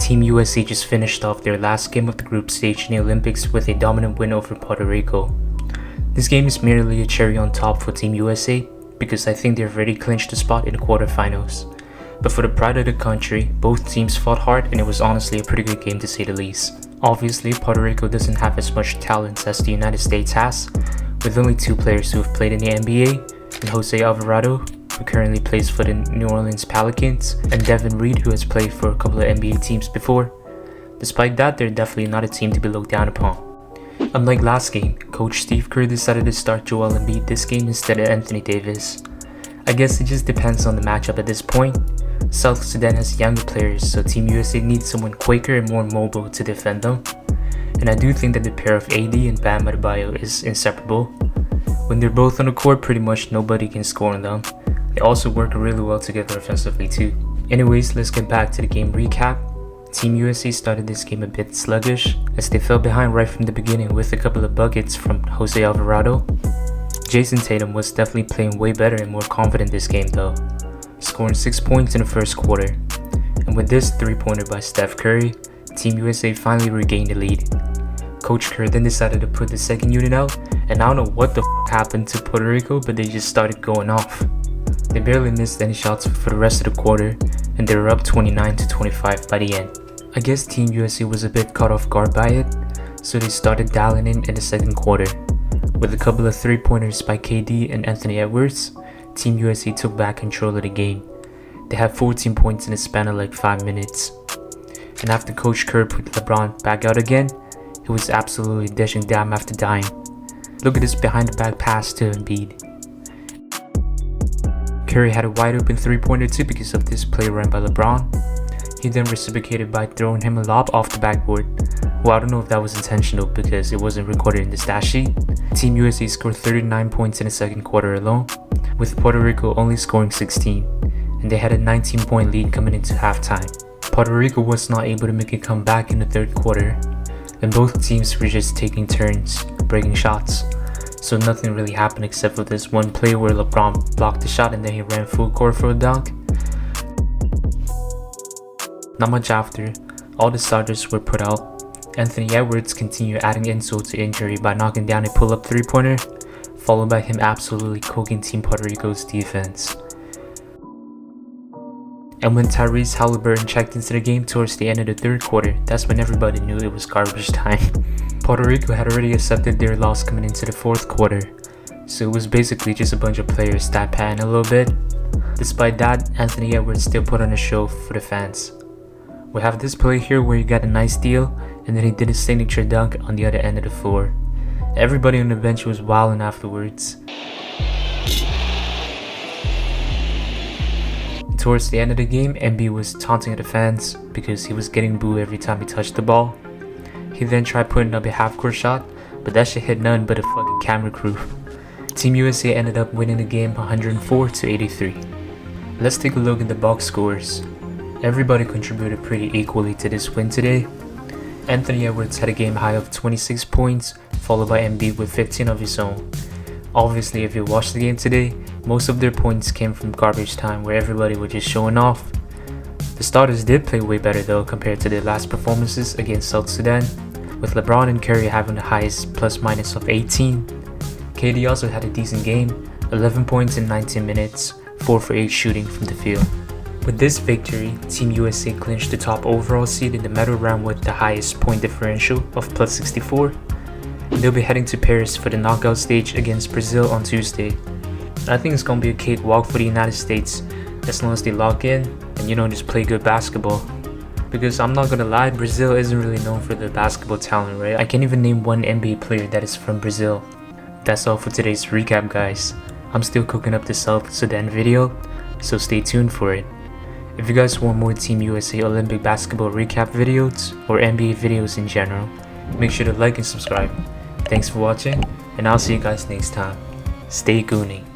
Team USA just finished off their last game of the group stage in the Olympics with a dominant win over Puerto Rico. This game is merely a cherry on top for Team USA because I think they've already clinched a spot in the quarterfinals. But for the pride of the country, both teams fought hard and it was honestly a pretty good game to say the least. Obviously, Puerto Rico doesn't have as much talent as the United States has, with only two players who have played in the NBA, and Jose Alvarado, who currently plays for the New Orleans Pelicans, and Devin Reed, who has played for a couple of NBA teams before. Despite that, they're definitely not a team to be looked down upon. Unlike last game, Coach Steve Kerr decided to start Joel Embiid this game instead of Anthony Davis. I guess it just depends on the matchup at this point. South Sudan has younger players, so Team USA needs someone quicker and more mobile to defend them. And I do think that the pair of AD and Bam Adebayo is inseparable. When they're both on the court, pretty much nobody can score on them. They also work really well together offensively too. Anyways, let's get back to the game recap. Team USA started this game a bit sluggish as they fell behind right from the beginning with a couple of buckets from Jose Alvarado. Jason Tatum was definitely playing way better and more confident this game though, scoring 6 points in the first quarter. And with this 3-pointer by Steph Curry, Team USA finally regained the lead. Coach Kerr then decided to put the second unit out, and I don't know what the happened to Puerto Rico, but they just started going off. They barely missed any shots for the rest of the quarter, and they were up 29-25 by the end. I guess Team USA was a bit caught off guard by it, so they started dialing in the second quarter. With a couple of 3-pointers by KD and Anthony Edwards, Team USA took back control of the game. They had 14 points in a span of like 5 minutes. And after Coach Kerr put LeBron back out again, he was absolutely dishing down after dying. Look at this behind the back pass to Embiid. Curry had a wide open 3-pointer too because of this play run by LeBron. He then reciprocated by throwing him a lob off the backboard. Well, I don't know if that was intentional because it wasn't recorded in the stat sheet. Team USA scored 39 points in the second quarter alone, with Puerto Rico only scoring 16, and they had a 19-point lead coming into halftime. Puerto Rico was not able to make a comeback in the third quarter, and both teams were just taking turns breaking shots. So nothing really happened except for this one play where LeBron blocked the shot and then he ran full court for a dunk. Not much after, all the starters were put out. Anthony Edwards continued adding insult to injury by knocking down a pull-up 3-pointer, followed by him absolutely cooking Team Puerto Rico's defense. And when Tyrese Halliburton checked into the game towards the end of the third quarter, that's when everybody knew it was garbage time. Puerto Rico had already accepted their loss coming into the fourth quarter, so it was basically just a bunch of players stat padding a little bit. Despite that, Anthony Edwards still put on a show for the fans. We have this play here where he got a nice steal, and then he did his signature dunk on the other end of the floor. Everybody on the bench was wilding afterwards. Towards the end of the game, Embiid was taunting the fans because he was getting booed every time he touched the ball. He then tried putting up a half-court shot, but that shit hit none but a fucking camera crew. Team USA ended up winning the game 104-83. Let's take a look at the box scores. Everybody contributed pretty equally to this win today. Anthony Edwards had a game high of 26 points, followed by Embiid with 15 of his own. Obviously, if you watched the game today, most of their points came from garbage time where everybody was just showing off. The starters did play way better though compared to their last performances against South Sudan, with LeBron and Curry having the highest plus-minus of 18. KD also had a decent game, 11 points in 19 minutes, 4 for 8 shooting from the field. With this victory, Team USA clinched the top overall seed in the medal round with the highest point differential of plus 64. And they'll be heading to Paris for the knockout stage against Brazil on Tuesday. I think it's gonna be a cakewalk for the United States as long as they lock in and just play good basketball. Because I'm not gonna lie, Brazil isn't really known for their basketball talent, right? I can't even name one NBA player that is from Brazil. That's all for today's recap, guys. I'm still cooking up the South Sudan video, so stay tuned for it. If you guys want more Team USA Olympic basketball recap videos or NBA videos in general, make sure to like and subscribe. Thanks for watching, and I'll see you guys next time. Stay gooning.